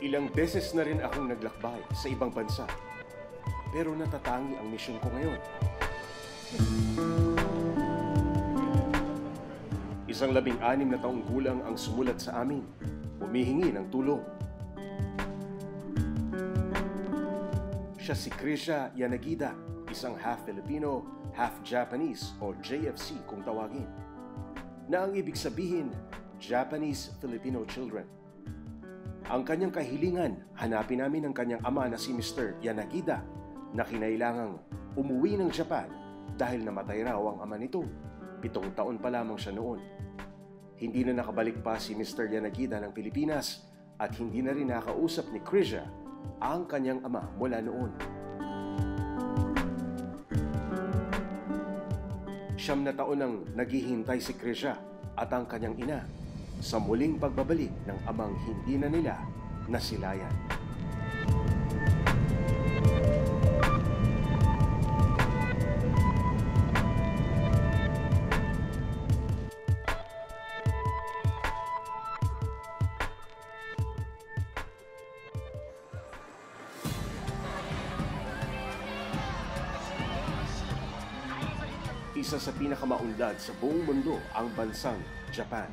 Ilang beses na rin akong naglakbay sa ibang bansa. Pero natatangi ang misyon ko ngayon. Isang 16 na taong gulang ang sumulat sa amin, humihingi ng tulong. Siya si Krisha Yanagida, isang half Filipino, half Japanese o JFC kung tawagin, na ang ibig sabihin, Japanese Filipino Children. Ang kanyang kahilingan, hanapin namin ang kanyang ama na si Mr. Yanagida na kinailangang umuwi ng Japan dahil namatay raw ang ama nito. 7 taon pa lamang siya noon. Hindi na nakabalik pa si Mr. Yanagida ng Pilipinas at hindi na rin nakausap ni Krisha ang kanyang ama mula noon. 9 na taon nang naghihintay si Krisha at ang kanyang ina sa muling pagbabalik ng amang hindi na nila nasilayan. Isa sa pinakamaunlad sa buong mundo ang bansang Japan.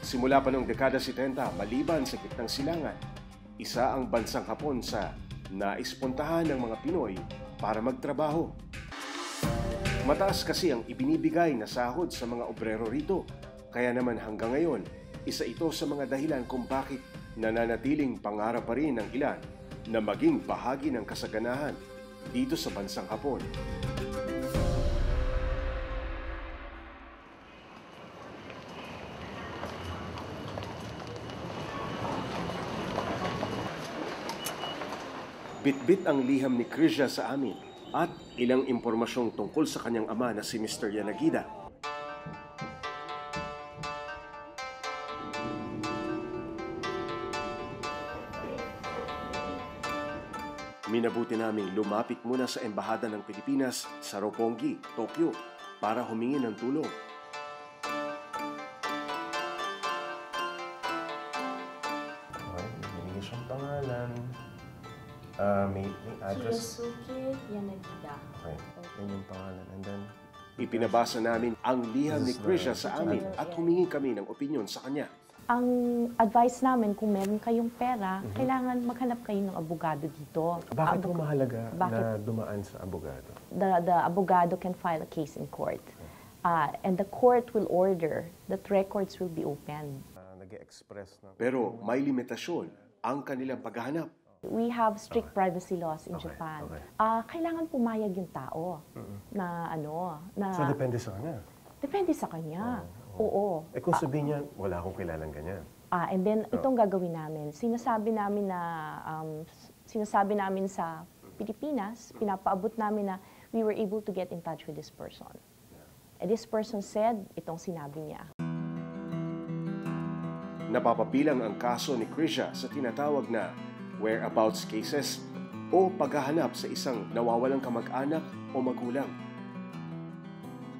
Simula pa noong dekada 70, maliban sa gitnang silangan, isa ang bansang Hapon sa naispuntahan ng mga Pinoy para magtrabaho. Mataas kasi ang ibinibigay na sahod sa mga obrero rito, kaya naman hanggang ngayon, isa ito sa mga dahilan kung bakit nananatiling pangarap pa rin ng ilan na maging bahagi ng kasaganahan dito sa bansang Hapon. Bitbit ang liham ni Krisha sa amin at ilang impormasyong tungkol sa kanyang ama na si Mr. Yanagida. Minabuti naming lumapit muna sa Embahada ng Pilipinas sa Roppongi, Tokyo, para humingi ng tulong. Humingi siyang pangalan. May address. Kiyosuke Yanagida. Okay, yun yung pangalan. And then, Ipinabasa namin ang liham ni Krisha sa amin at humingi kami ng opinyon sa kanya. Ang advice namin, kung meron kayong pera, kailangan maghanap kayo ng abogado dito. bakit po mahalaga na dumaan sa abogado? The abogado can file a case in court. And the court will order that records will be opened. Nag-express na. Pero may limitasyon ang kanilang paghahanap. We have strict privacy laws in Japan. Kailangan pumayag yung tao na na So, depende sa kanya? depende sa kanya. Oo. Kung sabihin niya, wala akong kilalang ganyan. And then, itong gagawin namin. Sinasabi namin sa Pilipinas, pinapaabot namin na we were able to get in touch with this person. And this person said, itong sinabi niya. Napapabilang ang kaso ni Krisha sa tinatawag na whereabouts cases o paghahanap sa isang nawawalang kamag-anak o magulang.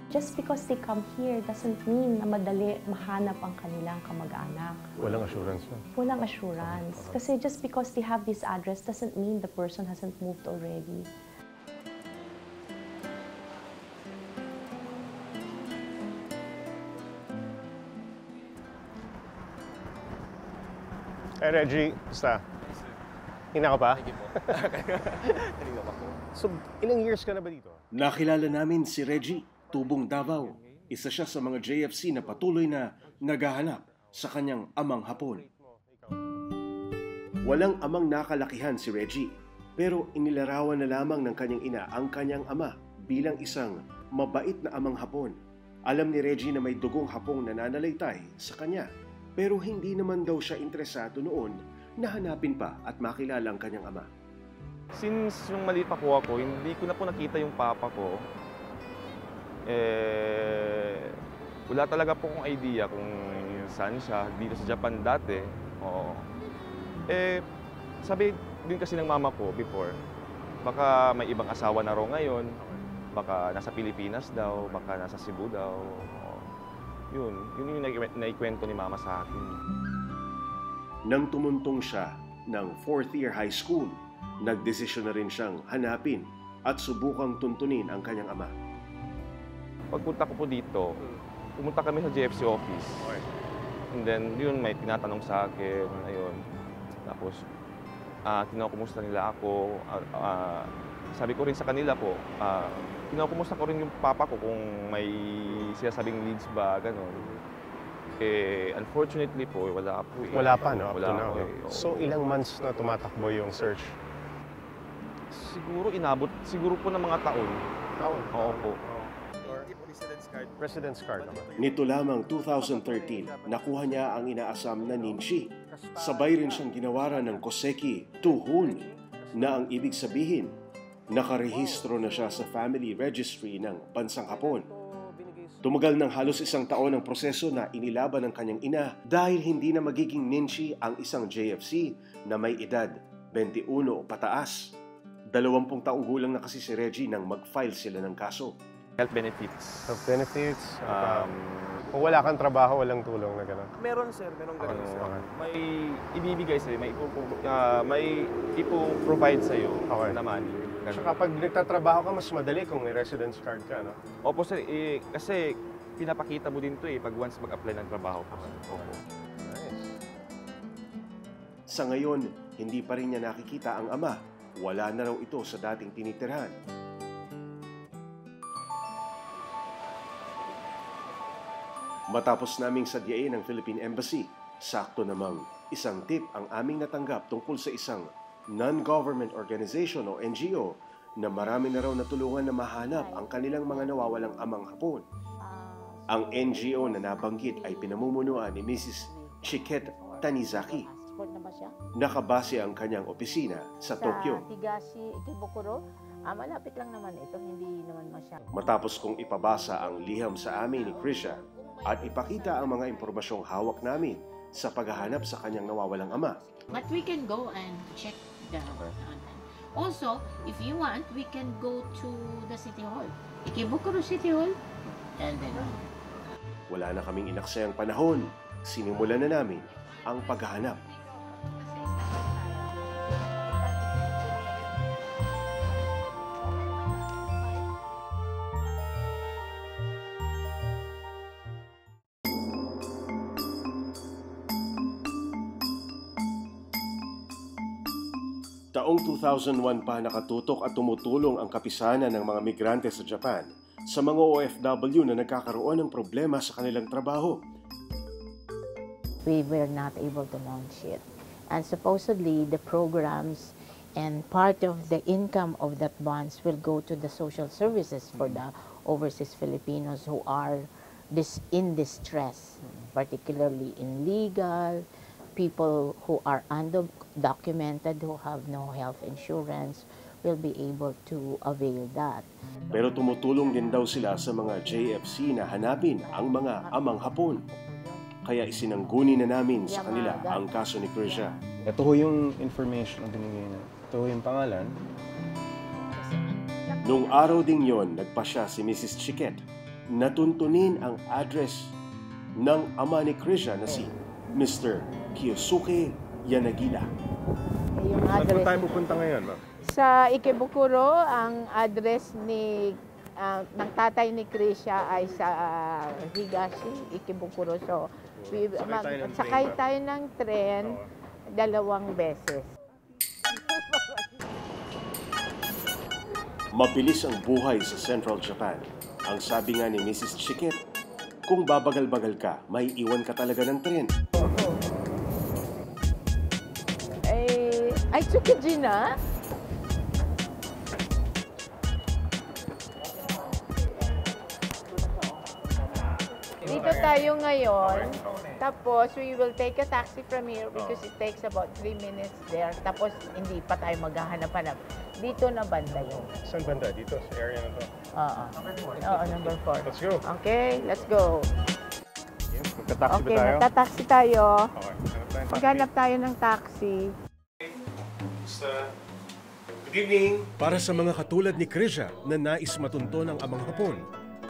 Just because they come here doesn't mean na madali mahanap ang kanilang kamag-anak. Walang assurance na. Walang assurance. Kasi just because they have this address doesn't mean the person hasn't moved already. Hey Reggie, basta? Hina ka pa? Kanina pa po. So, ilang years ka na ba dito? Nakilala namin si Reggie, tubong Davao. Isa siya sa mga JFC na patuloy na naghahanap sa kanyang amang Hapon. Walang amang nakalakihan si Reggie, pero inilarawan na lamang ng kanyang ina ang kanyang ama bilang isang mabait na amang Hapon. Alam ni Reggie na may dugong Hapong nananalaytay sa kanya, pero hindi naman daw siya interesado noon na hanapin pa at makilala ang kanyang ama. Since yung maliit pa po ako, hindi ko na po nakita yung papa ko. Wala talaga po akong idea kung saan siya dito sa Japan dati. Oo. Sabi din kasi ng mama ko before, baka may ibang asawa na raw ngayon. baka nasa Pilipinas daw, baka nasa Cebu daw. Yun yung naikwento ni Mama sa akin. Nang tumuntong siya ng 4th year high school, nagdesisyon na rin siyang hanapin at subukang tuntunin ang kanyang ama. Pagpunta ko po dito, pumunta kami sa JFC office. And then, yun, may tinatanong sa akin, ayun. Tapos, kinukumusta nila ako. Sabi ko rin sa kanila po, kinukumusta ko rin yung papa ko kung may sinasabing leads ba, gano'n. Eh, unfortunately po, wala po. Wala pa, no? Up Wala to now. po, No? So, ilang months na tumatakbo yung search? Siguro inabot, siguro po ng mga taon. Oo po. Residence card naman. Nito lamang 2013, nakuha niya ang inaasam na ninshi. Sabay rin siyang ginawaran ng Koseki Tuhun, na ang ibig sabihin, nakarehistro na siya sa family registry ng bansang Hapon. Tumagal ng halos 1 taon ang proseso na inilaban ng kanyang ina dahil hindi na magiging ninshi ang isang JFC na may edad 21 o pataas. 20 taong gulang na kasi si Reggie nang mag-file sila ng kaso. Health benefits. Health benefits? Kung wala kang trabaho, walang tulong na gano'n? Meron sir, meron ganun sir. May ibibigay sa'yo, may ipo-provide sa'yo Okay. na money. Ganun. Saka pag nagtatrabaho ka, mas madali kung may residence card ka, no? Opo sir, kasi pinapakita mo din to pag once mag-apply ng trabaho po. Opo. Nice. Sa ngayon, hindi pa rin niya nakikita ang ama. Wala na raw ito sa dating tinitirhan. Matapos naming sadyain ang Philippine Embassy, sakto namang isang tip ang aming natanggap tungkol sa isang non-government organization o NGO na marami na raw natulungan na mahanap ang kanilang mga nawawalang amang Hapon. Ang NGO na nabanggit ay pinamumunuan ni Mrs. Chiket Tanizaki. Nakabase ang kanyang opisina sa Tokyo. Sa Higashi, Ikebukuro, malapit lang naman ito, hindi naman masyado. Matapos kong ipabasa ang liham sa amin ni Krisha at ipakita ang mga impormasyong hawak namin sa paghahanap sa kanyang nawawalang ama. But we can go and check the Also, if you want, we can go to the City Hall. Ikebukuro City Hall. And then, Wala na kaming inaksayang panahon. Sinimulan na namin ang paghahanap. Taong 2001 pa nakatutok at tumutulong ang kapisanan ng mga migrante sa Japan sa mga OFW na nagkakaroon ng problema sa kanilang trabaho. We were not able to launch it. And supposedly, the programs and part of the income of that bonds will go to the social services for the overseas Filipinos who are in distress, particularly in legal, people who are undocumented, who have no health insurance, will be able to avail that. Pero tumutulong din daw sila sa mga JFC na hanapin ang mga amang Hapon. Kaya isinangguni na namin sa kanila ang kaso ni Krisha. Ito ho yung information na binigay na. Ito ho yung pangalan. Nung araw ding yon, nagpasya si Mrs. Chiket na tuntunin ang address ng ama ni Krisha na si Mr. Kiyosuke Yanagida. Yung Saan po address tayo pupunta ngayon, ma'am? sa Ikebukuro, ang address ng tatay ni Krisha ay sa Higashi, Ikebukuro. So, sakay tayo ng tren 2 beses. Mabilis ang buhay sa Central Japan. Ang sabi nga ni Mrs. Chiket, kung babagal-bagal ka, may iwan ka talaga ng tren. Ay, Tsukiji na? Dito tayo ngayon. Tapos, we will take a taxi from here because it takes about 3 minutes there. Tapos, hindi pa tayo maghahanap-hanap. Dito na banda yun. Saan banda? Dito, sa area na to. Oo. Oo, number 4. Let's go. Okay, let's go. Magta-taxi Okay, ba tayo? magta-taxi tayo. Okay, hanap tayo ng taxi. Maghanap tayo ng taxi. Good Para sa mga katulad ni Krisha na nais matunton ang amang Hapon,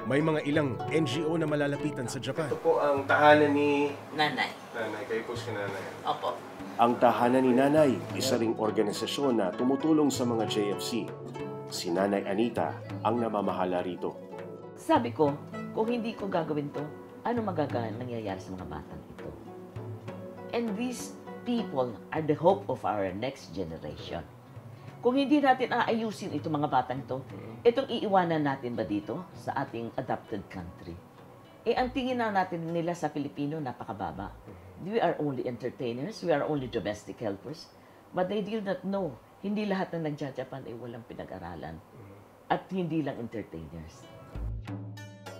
may mga ilang NGO na malalapitan sa Japan. Ito po ang tahanan ni Nanay. Nanay. Kayo po si Nanay. Opo. Ang tahanan ni Nanay, isa ring organisasyon na tumutulong sa mga JFC. Si Nanay Anita ang namamahala rito. Sabi ko, kung hindi ko gagawin to, ano nangyayari sa mga batang ito? And these people are the hope of our next generation. Kung hindi natin aayusin itong mga batang ito, itong iiwanan natin ba dito sa ating adopted country? Ang tingin na natin nila sa Pilipino, napakababa. We are only entertainers, we are only domestic helpers, but they do not know, hindi lahat na nagja-Japan ay walang pinag-aralan at hindi lang entertainers.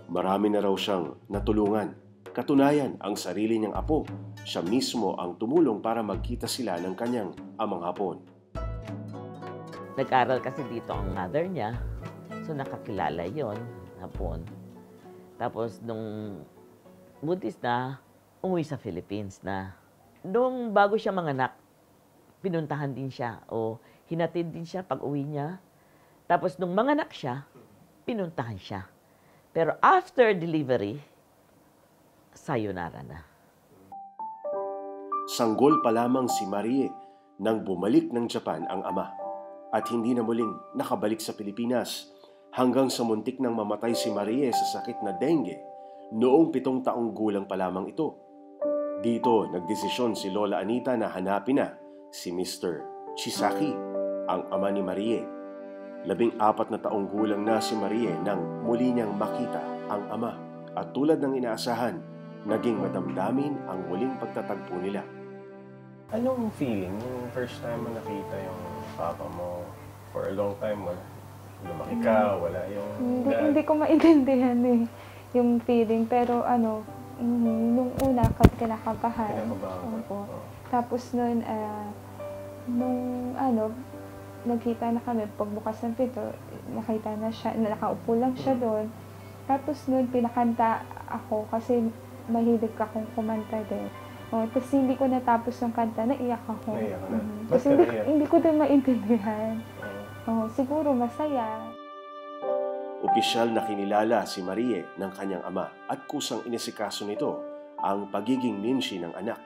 Marami na raw siyang natulungan. Katunayan, ang sarili niyang apo, siya mismo ang tumulong para magkita sila ng kanyang amang Hapon. Nag-aral kasi dito ang mother niya, so nakakilala yon hapon. Tapos nung buntis na, umuwi sa Philippines na. Nung bago siya manganak, pinuntahan din siya o hinatid din siya pag uwi niya. Tapos nung manganak siya, pinuntahan siya. Pero after delivery, sayonara na. Sanggol pa lamang si Marie nang bumalik ng Japan ang ama at hindi na muling nakabalik sa Pilipinas hanggang sa muntik nang mamatay si Marie sa sakit na dengue noong 7 taong gulang pa lamang ito. Dito, nagdesisyon si Lola Anita na hanapin na si Mr. Chisaki, ang ama ni Marie. 14 na taong gulang na si Marie nang muli niyang makita ang ama at tulad ng inaasahan, naging madamdamin ang muling pagtatagpo nila. Anong feeling yung first time mo nakita yung papa mo? For a long time, lumaki ka, wala yung... Hindi ko maintindihan yung feeling. Pero nung una, kinakabahan. Opo. Tapos nun, nagkita na kami, pagbukas ng pinto, nakita na siya, nakaupo lang siya doon. Tapos nun, pinakanta ako kasi mahilig akong kumanta din. Tapos hindi ko natapos yung kanta, naiyak ako. Naiyak ka na? Kasi hindi ko din maintindihan. Siguro masaya. Opisyal na kinilala si Marie ng kanyang ama at kusang inisikaso nito ang pagiging ninshi ng anak.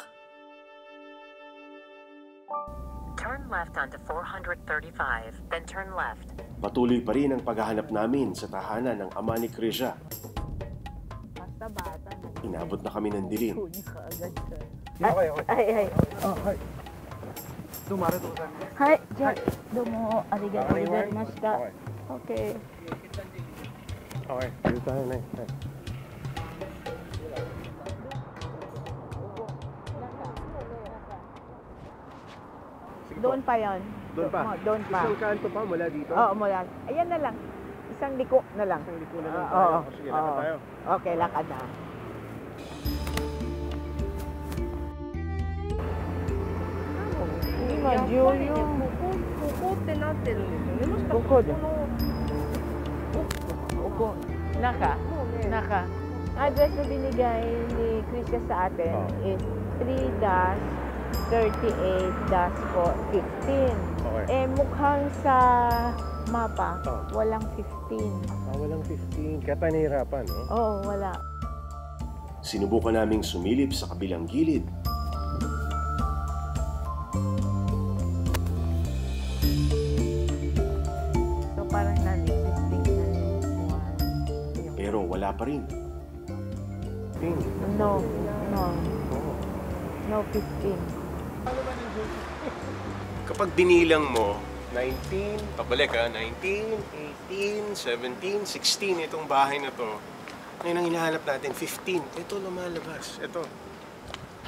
Turn left onto 435, then turn left. Patuloy pa rin ang paghahanap namin sa tahanan ng ama ni Krisha. Basta bata. Inabot na kami ng dilim. Ay. Hai, domo, arigato gozaimashita. Okay. Okay, dito tayo na. Doon pa yon. Doon pa? Doon pa. Isang kanto pa mula dito? Oo, mula. Ayan na lang. Isang liko na lang. Isang liko na lang Oo. tayo. Sige, lakad tayo. Okay, lakad na. Naka. Address na binigay ni Krisha sa atin is 3-38-15. Okay. Mukhang sa mapa, walang 15. Walang 15. Kaya tayo nahihirapan, no? Oo, wala. Sinubukan naming sumilip sa kabilang gilid. So parang non-existing na Pero wala pa rin. 15. No, 15. Kapag binilang mo, 19, pabalik 19, 18, 17, 16, itong bahay na to. Ngayon ang hinahanap natin, 15. Ito lumalabas. Ito.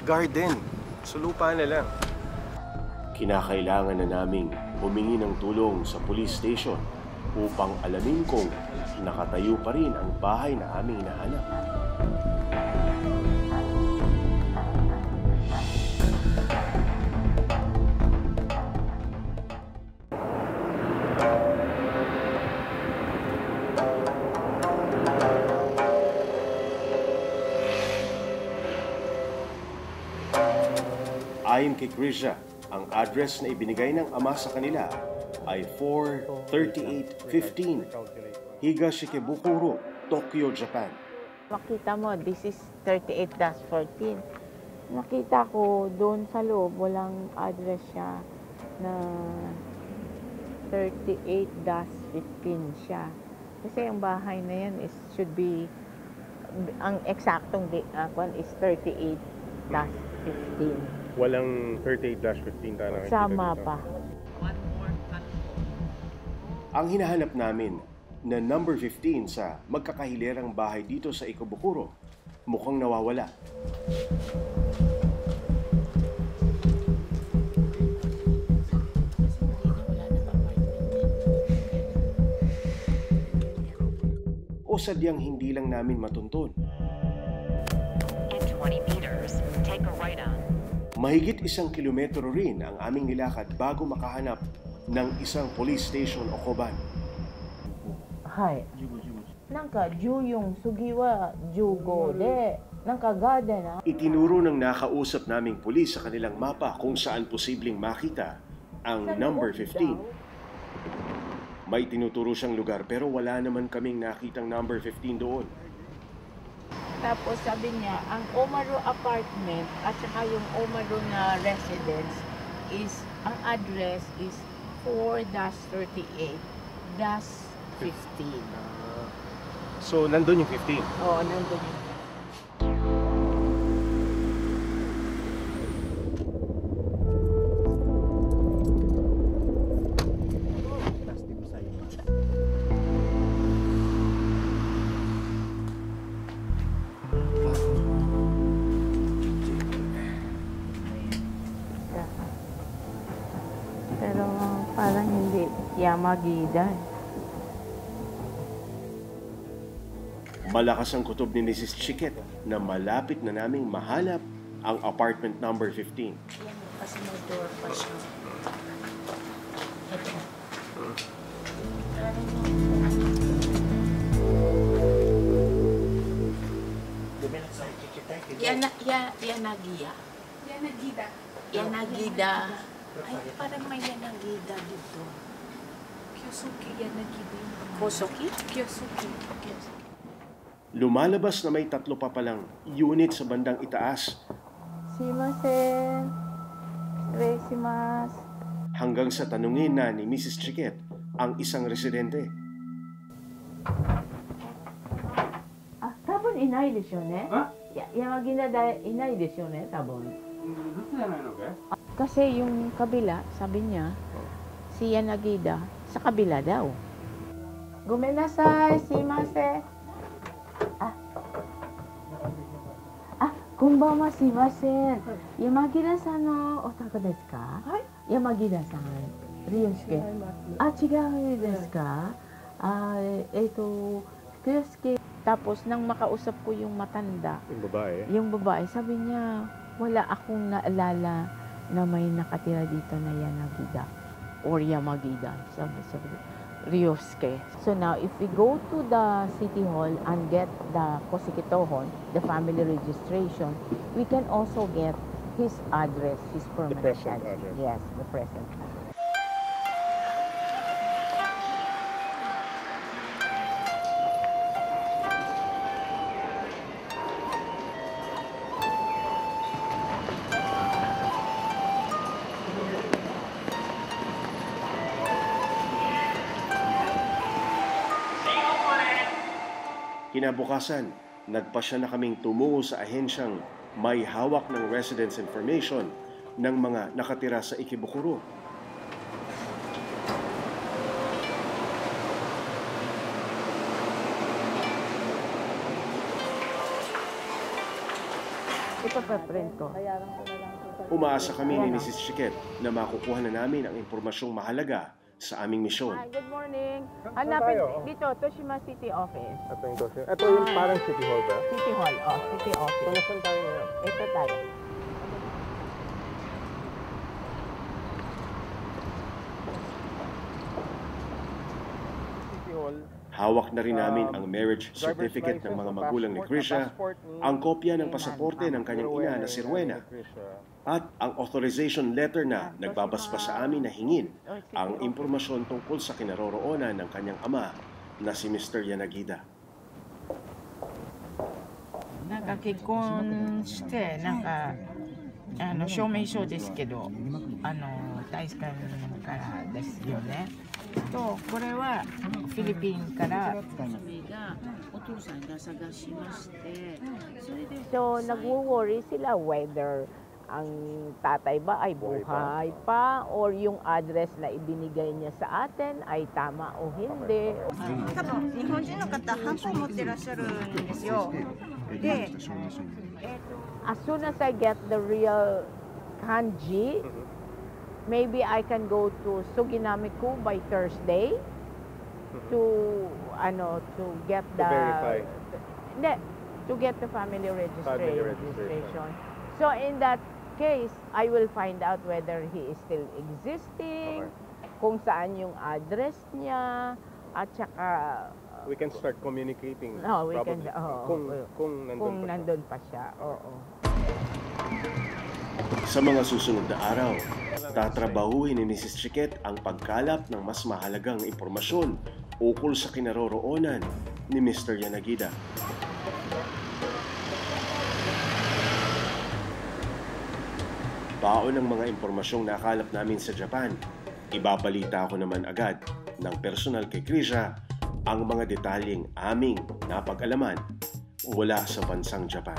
Garden. So lupa na lang. Kinakailangan na naming humingi ng tulong sa police station upang alamin kung nakatayo pa rin ang bahay na aming hinahanap. Ayon kay Krisha, ang address na ibinigay ng ama sa kanila ay 4:38:15. Higa Shikebukuro, Tokyo, Japan. Makita mo, this is 38-14. Nakita ko doon sa loob, walang address siya na 38-15 siya. Kasi ang bahay na yan should be, ang eksaktong kwan is 38-15. Walang 38-15 tayo nakikita Sama dito. pa. Ang hinahanap namin na number 15 sa magkakahilerang bahay dito sa Ikebukuro mukhang nawawala. O sadyang hindi lang namin matuntun. In 20 meters, take a right on. Mahigit 1 kilometro rin ang aming nilakad bago makahanap ng isang police station o koban. Hai. Nanka, yung sugiwa, jugo de. Nanka, gada na. Itinuro ng nakausap naming pulis sa kanilang mapa kung saan posibleng makita ang number 15. May tinuturo siyang lugar pero wala naman kaming nakitang number 15 doon. Tapos sabi niya, ang Omaro apartment at saka yung Omaro na residence is, ang address is 4-38-15. So, nandun yung 15. Oo, nandun yun. Pero parang hindi Yamagida. Malakas ang kutob ni Mrs. Chiquet na malapit na naming mahanap ang apartment number 15. Yan, kasi may door pa siya. Ito. Yanagiya. Yanagida. Ay, parang may Yanagida dito. Kyosuke Yanagida. Kosoki? Kyosuke. Lumalabas na may 3 pa palang unit sa bandang itaas. Simasen. Resimas. Hanggang sa tanungin na ni Mrs. Chiquet ang isang residente. Ah, tabon inay desyo ne? Yamagida da inay desyo ne, tabon. Kasi yung kabila, sabi niya, si Yanagida, sa kabila daw. Gomenasai, simasen. Konbanwa, simasen. Yamagida-san no otako desu ka? Yamagida-san. Ryosuke. Chigau desu ka? Ryosuke. Tapos, nang makausap ko yung matanda, yung babae, sabi niya, wala akong naalala na may nakatira dito na Yanagida or Yamagida. Sabi, Ryosuke. So now, if we go to the City Hall and get the Kosikitohon, the family registration, we can also get his address, his permanent address. Yes, the present address. Kinabukasan, nagpasya na kaming tumungo sa ahensyang may hawak ng residence information ng mga nakatira sa Ikebukuro. Ito pa print ko. Umaasa kami ni Mrs. Chiquet na makukuha na namin ang impormasyong mahalaga sa aming misyon. Hi, good morning. Hanapin dito, Toshima City Office. Ito yung Toshima. Ito yung parang City Hall ba? City Hall, City Office. So, nasan tayo ngayon? Ito tayo. City Hall. Hawak na rin namin ang marriage certificate ng mga magulang ni Krisha, ang kopya ng pasaporte ng kanyang ina na si Rowena, at ang authorization letter na nagbabasbas sa amin na hingin ang impormasyon tungkol sa kinaroroonan ng kanyang ama na si Mr. Yanagida. なんか結婚して証明書ですけど大使館からですよね。とこれはフィリピンから。So nagwo-worry sila whether ang tatay ba ay buhay pa or yung address na ibinigay niya sa atin ay tama o hindi. 多分日本人の方ハンコを持ってらっしゃるんですよ。で、as soon as I get the real kanji, maybe I can go to Suginamiku by Thursday to get the to get the family registration. So in that case, I will find out whether he is still existing, kung saan yung address niya, at saka We can start communicating. we can, kung nandun pa siya. Oo. Sa mga susunod na araw, tatrabahuhin ni Mrs. Chiquet ang pagkalap ng mas mahalagang impormasyon ukol sa kinaroroonan ni Mr. Yanagida. Baon ng mga impormasyong nakalap namin sa Japan, ibabalita ko naman agad ng personal kay Krisha ang mga detalyeng aming napag-alaman mula sa bansang Japan.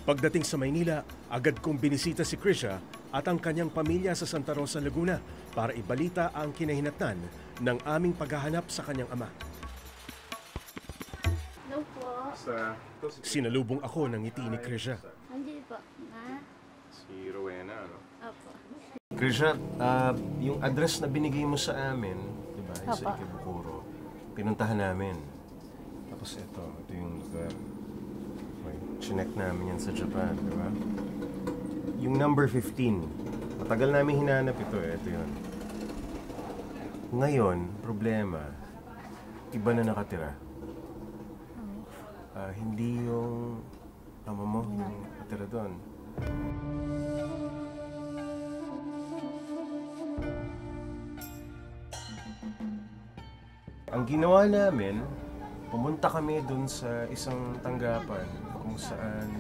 Pagdating sa Maynila, agad kong binisita si Krisha at ang kanyang pamilya sa Santa Rosa, Laguna para ibalita ang kinahinatnan ng aming paghahanap sa kanyang ama. Hello po. Sinalubong ako ng ngiti ni Krisha. Hindi po, ma. Si Rowena, ano? Opo. Krisha, yung address na binigay mo sa amin, di ba, sa Ikebukuro, pinuntahan namin. Tapos ito yung lugar. Chinek namin yan sa Japan, di ba? Yung number 15, matagal namin hinanap ito eh. Ito yun. Ngayon, problema, iba na nakatira. Hindi yung ama mo yung nakatira doon. Ang ginawa namin, pumunta kami doon sa isang tanggapan kung saan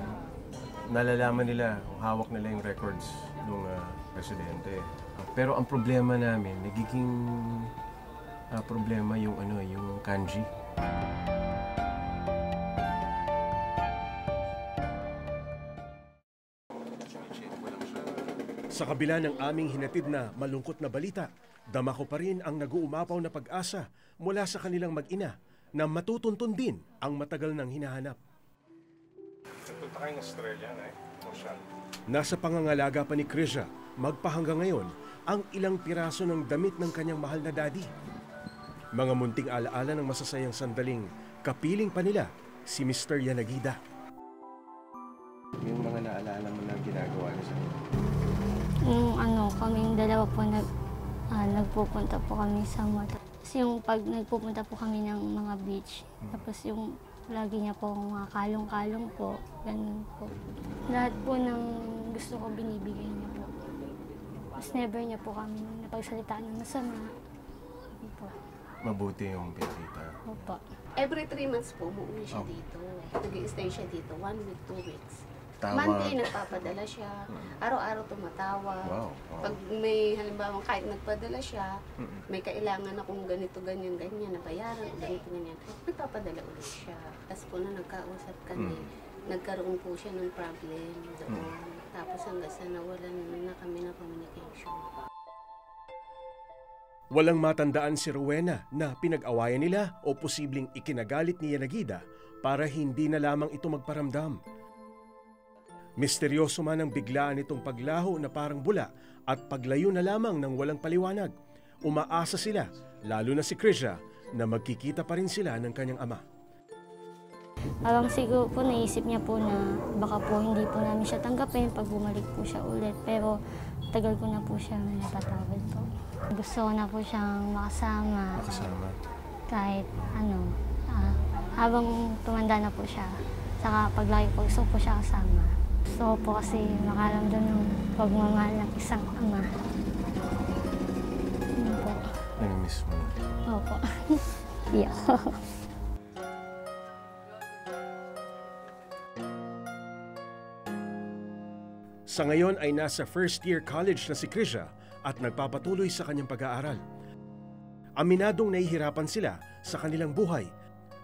nalalaman nila, hawak nila yung records ng presidente. Pero ang problema namin, nagiging problema yung yung kanji. Sa kabila ng aming hinatid na malungkot na balita, dama ko pa rin ang nag-uumapaw na pag-asa mula sa kanilang mag-ina na matutuntun din ang matagal nang hinahanap. Nagpunta kayo ng Australia, Nasa pangangalaga pa ni Krisha, magpahanggang ngayon, ang ilang piraso ng damit ng kanyang mahal na daddy. Mga munting alaala ng masasayang sandaling, kapiling pa nila si Mr. Yanagida. Yung mga naalala mo na ginagawa niya sa inyo? Kaming dalawa po nagpupunta po kami sa mata. Kasi yung pag nagpupunta po kami ng mga beach, tapos yung lagi niya po mga kalong-kalong po, ganun po. Lahat po ng gusto ko binibigay niya po. Mas never niya po kami napagsalitaan ng masama. Po. Mabuti yung pinakita. Opo. Every 3 months po, umuwi siya dito. Nag-i-stay siya dito, 1 week, 2 weeks. Tawa. Monday, nagpapadala siya. Araw-araw tumatawa. Wow. Pag may, halimbawa, kahit nagpadala siya, may kailangan akong ganito, ganyan, nabayaran, ganito, ganyan. Nagpapadala ulit siya. Tapos po na nagkausap kami, nagkaroon po siya ng problem doon. Tapos hanggang sa nawalan na kami ng communication. Walang matandaan si Rowena na pinag-awayan nila o posibleng ikinagalit ni Yanagida para hindi na lamang ito magparamdam. Misteryoso man ang biglaan nitong paglaho na parang bula at paglayo na lamang ng walang paliwanag. Umaasa sila, lalo na si Krisha, na magkikita pa rin sila ng kanyang ama. Parang siguro po naisip niya po na baka po hindi po namin siya tanggapin pag bumalik po siya ulit. Pero tagal ko na po siya napatawad po. Gusto ko na po siyang makasama. Makasama? Kahit habang tumanda na po siya. Saka paglaki po, gusto ko po siya kasama. Gusto ko po kasi makaramdam ng pagmamahal ng isang ama. Yun po. Nami-miss mo na? Opo. Yeah. Sa ngayon ay nasa first year college na si Krisha at nagpapatuloy sa kanyang pag-aaral. Aminadong nahihirapan sila sa kanilang buhay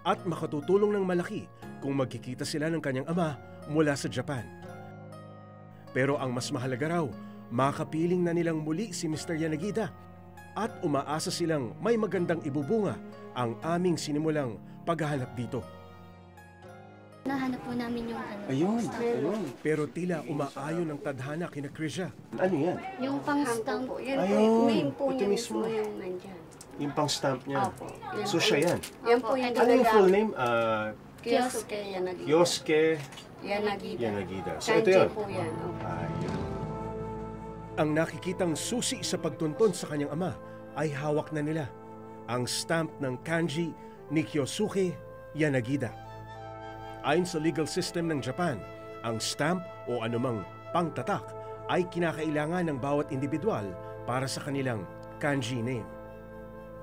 at makatutulong ng malaki kung magkikita sila ng kanyang ama mula sa Japan. Pero ang mas mahalaga raw, makapiling na nilang muli si Mr. Yanagida at umaasa silang may magandang ibubunga ang aming sinimulang paghahanap dito. Nahanap po namin yung Ayun. Pero tila umaayon ang tadhana kina Krisha. Ano yan? Yung pang-stamp po. Yan Ayun, name po ito niya mismo. yung nandyan. Yung pang-stamp niya. Opo. So siya yan? Yan po yung Ano yung full name? Kyosuke Yanagida. Yosuke Yanagida. Yanagida. So Kanji ito yun? po yan. Opo. Ayun. Ang nakikitang susi sa pagtuntun sa kanyang ama ay hawak na nila, ang stamp ng kanji ni Kyosuke Yanagida. Ayon sa legal system ng Japan, ang stamp o anumang pangtatak ay kinakailangan ng bawat individual para sa kanilang kanji name.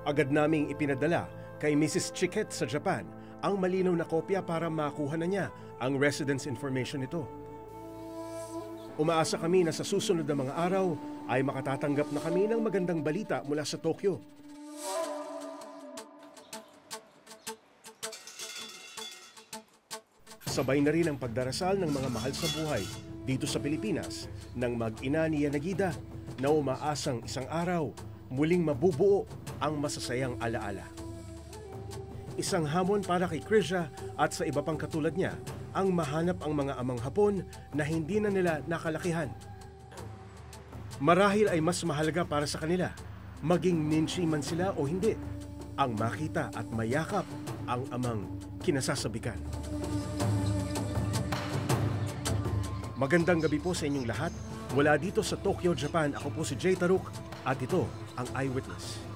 Agad naming ipinadala kay Mrs. Chiket sa Japan ang malinaw na kopya para makuha na niya ang residence information nito. Umaasa kami na sa susunod na mga araw ay makatatanggap na kami ng magandang balita mula sa Tokyo. Sabay na rin ang pagdarasal ng mga mahal sa buhay dito sa Pilipinas ng mag-ina ni Yanagida na umaasang isang araw muling mabubuo ang masasayang alaala. Isang hamon para kay Krisha at sa iba pang katulad niya ang mahanap ang mga amang Hapon na hindi na nila nakalakihan. Marahil ay mas mahalaga para sa kanila, maging ninshi man sila o hindi, ang makita at mayakap ang amang kinasasabikan. Magandang gabi po sa inyong lahat. Mula dito sa Tokyo, Japan, ako po si Jay Taruk at ito ang Eyewitness.